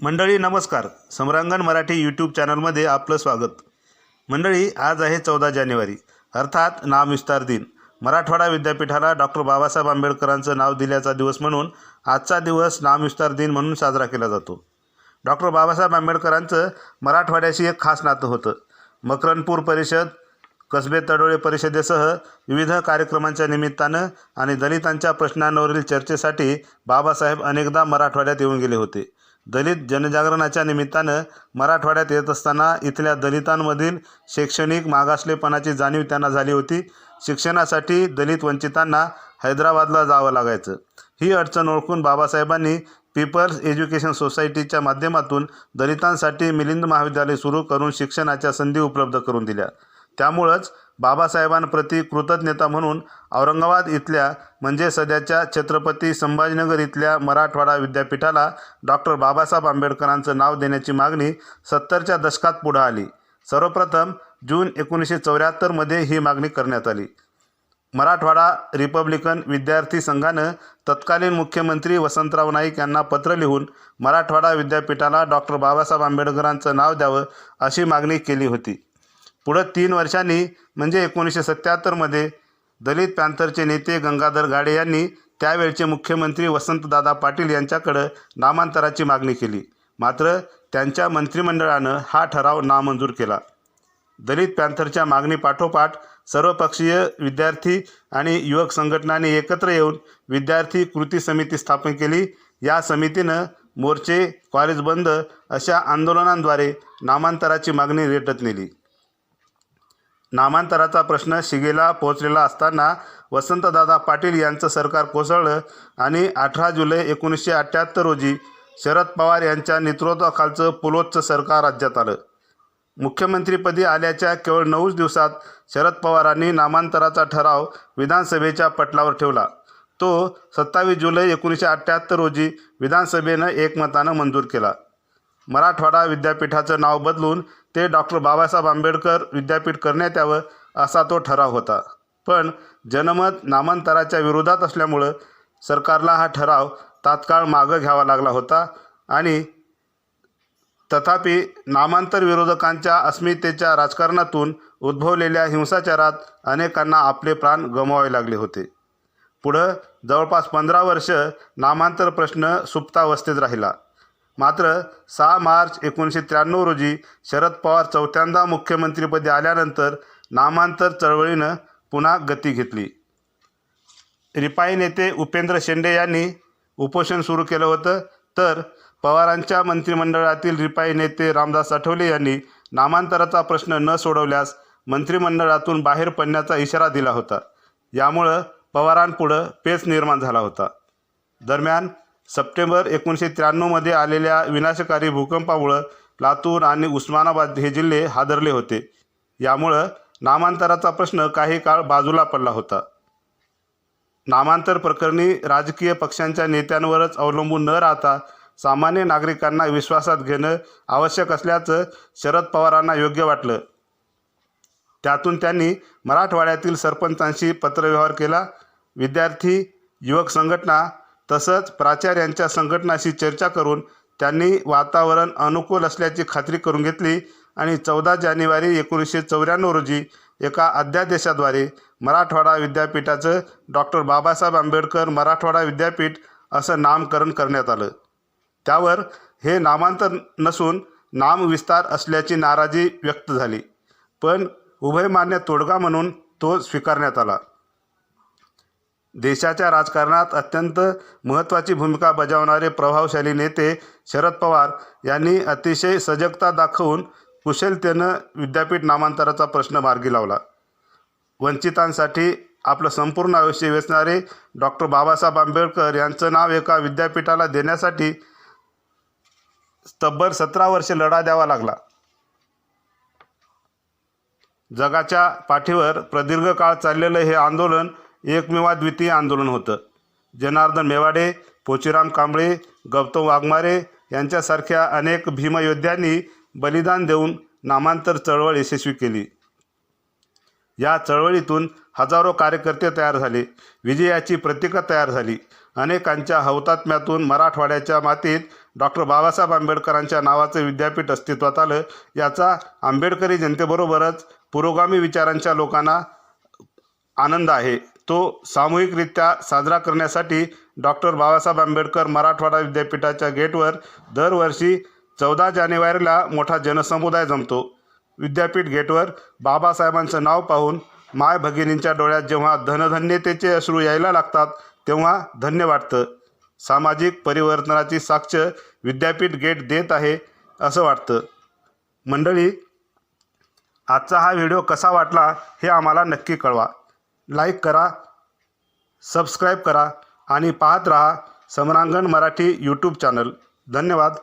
मंडळी नमस्कार. सम्रांगण मराठी यूट्यूब चॅनलमध्ये आपलं स्वागत. मंडळी, आज आहे 14 जानेवारी अर्थात नामविस्तार दिन. मराठवाडा विद्यापीठाला डॉक्टर बाबासाहेब आंबेडकरांचं नाव दिल्याचा दिवस म्हणून आजचा दिवस नामविस्तार दिन म्हणून साजरा केला जातो. डॉक्टर बाबासाहेब आंबेडकरांचं मराठवाड्याशी एक खास नातं होतं. मकरंदपूर परिषद, कसबे तडोळे परिषदेसह विविध कार्यक्रमांच्या निमित्तानं आणि दलितांच्या प्रश्नांवरील चर्चेसाठी बाबासाहेब अनेकदा मराठवाड्यात येऊन गेले होते. दलित जनजागरणाच्या निमित्तानं मराठवाड्यात येत असताना इथल्या दलितांमधील शैक्षणिक मागासलेपणाची जाणीव त्यांना झाली होती. शिक्षणासाठी दलित वंचितांना हैदराबादला जावं लागायचं. ही अडचण ओळखून बाबासाहेबांनी पीपल्स एज्युकेशन सोसायटीच्या माध्यमातून दलितांसाठी मिलिंद महाविद्यालय सुरू करून शिक्षणाच्या संधी उपलब्ध करून दिल्या. त्यामुळंच बाबासाहेबांप्रती कृतज्ञता म्हणून औरंगाबाद इथल्या म्हणजे सध्याच्या छत्रपती संभाजीनगर इथल्या मराठवाडा विद्यापीठाला डॉक्टर बाबासाहेब आंबेडकरांचं नाव देण्याची मागणी 70च्या दशकात पुढे आली. सर्वप्रथम जून 1974मध्ये ही मागणी करण्यात आली. मराठवाडा रिपब्लिकन विद्यार्थी संघानं तत्कालीन मुख्यमंत्री वसंतराव नाईक यांना पत्र लिहून मराठवाडा विद्यापीठाला डॉक्टर बाबासाहेब आंबेडकरांचं नाव द्यावं अशी मागणी केली होती. पुढं 3 वर्षांनी म्हणजे 1977मध्ये दलित पॅंथरचे नेते गंगाधर गाडे यांनी त्यावेळचे मुख्यमंत्री वसंतदादा पाटील यांच्याकडं नामांतराची मागणी केली. मात्र त्यांच्या मंत्रिमंडळानं हा ठराव नामंजूर केला. दलित पॅंथरच्या मागणीपाठोपाठ सर्वपक्षीय विद्यार्थी आणि युवक संघटनांनी एकत्र येऊन विद्यार्थी कृती समिती स्थापन केली. या समितीनं मोर्चे, कॉलेज बंद अशा आंदोलनांद्वारे नामांतराची मागणी रेटत नेली. नामांतराचा प्रश्न शिगेला पोहोचलेला असताना वसंतदादा पाटील यांचं सरकार कोसळलं आणि 18 जुलै 1978 रोजी शरद पवार यांच्या नेतृत्वाखालचं पुलोदचं सरकार राज्यात आलं. मुख्यमंत्रीपदी आल्याच्या केवळ 9 दिवसात शरद पवारांनी नामांतराचा ठराव विधानसभेच्या पटलावर ठेवला. तो 27 जुलै 1978 रोजी विधानसभेनं एकमतानं मंजूर केला. मराठवाडा विद्यापीठाचं नाव बदलून ते डॉक्टर बाबासाहेब आंबेडकर विद्यापीठ करण्यात यावं असा तो ठराव होता. पण जनमत नामांतराच्या विरोधात असल्यामुळं सरकारला हा ठराव तात्काळ मागं घ्यावा लागला होता. आणि तथापि नामांतर विरोधकांच्या अस्मितेच्या राजकारणातून उद्भवलेल्या हिंसाचारात अनेकांना आपले प्राण गमवावे लागले होते. पुढं जवळपास 15 वर्ष नामांतर प्रश्न सुप्तावस्थेत राहिला. मात्र 6 मार्च 1993 रोजी शरद पवार चौथ्यांदा मुख्यमंत्रीपदी आल्यानंतर नामांतर चळवळीनं पुन्हा गती घेतली. रिपाई नेते उपेंद्र शेंडे यांनी उपोषण सुरू केलं होतं, तर पवारांच्या मंत्रिमंडळातील रिपाई नेते रामदास आठवले यांनी नामांतराचा प्रश्न न सोडवल्यास मंत्रिमंडळातून बाहेर पडण्याचा इशारा दिला होता. यामुळं पवारांपुढं पेच निर्माण झाला होता. दरम्यान सप्टेंबर 1993मध्ये आलेल्या विनाशकारी भूकंपामुळं लातूर आणि उस्मानाबाद हे जिल्हे हादरले होते. यामुळं नामांतराचा प्रश्न काही काळ बाजूला पडला होता. नामांतर प्रकरणी राजकीय पक्षांच्या नेत्यांवरच अवलंबून न राहता सामान्य नागरिकांना विश्वासात घेणं आवश्यक असल्याचं शरद पवारांना योग्य वाटलं. त्यातून त्यांनी मराठवाड्यातील सरपंचांशी पत्रव्यवहार केला. विद्यार्थी, युवक संघटना तसंच प्राचार्यांच्या संघटनाशी चर्चा करून त्यांनी वातावरण अनुकूल असल्याची खात्री करून घेतली आणि 14 जानेवारी 1994 रोजी एका अध्यादेशाद्वारे मराठवाडा विद्यापीठाचं डॉक्टर बाबासाहेब आंबेडकर मराठवाडा विद्यापीठ असं नामकरण करण्यात आलं. त्यावर हे नामांतर नसून नामविस्तार असल्याची नाराजी व्यक्त झाली, पण उभयमान्य तोडगा म्हणून तो स्वीकारण्यात आला. देशाच्या राजकारणात अत्यंत महत्त्वाची भूमिका बजावणारे प्रभावशाली नेते शरद पवार यांनी अतिशय सजगता दाखवून कुशलतेनं विद्यापीठ नामांतराचा प्रश्न मार्गी लावला. वंचितांसाठी आपलं संपूर्ण आयुष्य वेचणारे डॉक्टर बाबासाहेब आंबेडकर यांचं नाव एका विद्यापीठाला देण्यासाठी तब्बल 17 वर्षे लढा द्यावा लागला. जगाच्या पाठीवर प्रदीर्घ काळ चाललेलं हे आंदोलन एकमेवाद्वितीय आंदोलन होतं. जनार्दन मेवाडे, पोचीराम कांबळे, गौतम वाघमारे यांच्यासारख्या अनेक भीमयोद्ध्यांनी बलिदान देऊन नामांतर चळवळ यशस्वी केली. या चळवळीतून हजारो कार्यकर्ते तयार झाले. विजयाची प्रतीकं तयार झाली. अनेकांच्या हौतात्म्यातून मराठवाड्याच्या मातीत डॉक्टर बाबासाहेब आंबेडकरांच्या नावाचे विद्यापीठ अस्तित्वात आलं याचा आंबेडकरी जनतेबरोबरच पुरोगामी विचारांच्या लोकांना आनंद आहे। तो सामूहिकरित्या साजरा करण्यासाठी डॉक्टर बाबासाहेब आंबेडकर मराठवाडा विद्यापीठाच्या गेटवर दरवर्षी 14 जानेवारीला मोठा जनसमुदाय जमतो। विद्यापीठ गेटवर बाबासाहेबांचं नाव पाहून माय भगिनींच्या डोळ्यात जेव्हा धनधन्यतेचे अश्रू यायला लागतात तेव्हा धन्य वाटतं। सामाजिक परिवर्तनाची साक्ष विद्यापीठ गेट देत आहे असं वाटतं। मंडळी, आजचा हा व्हिडिओ कसा वाटला हे आम्हाला नक्की कळवा। लाईक करा, सबस्क्राईब करा आणि पाहत रहा समरांगण मराठी यूट्यूब चॅनल। धन्यवाद।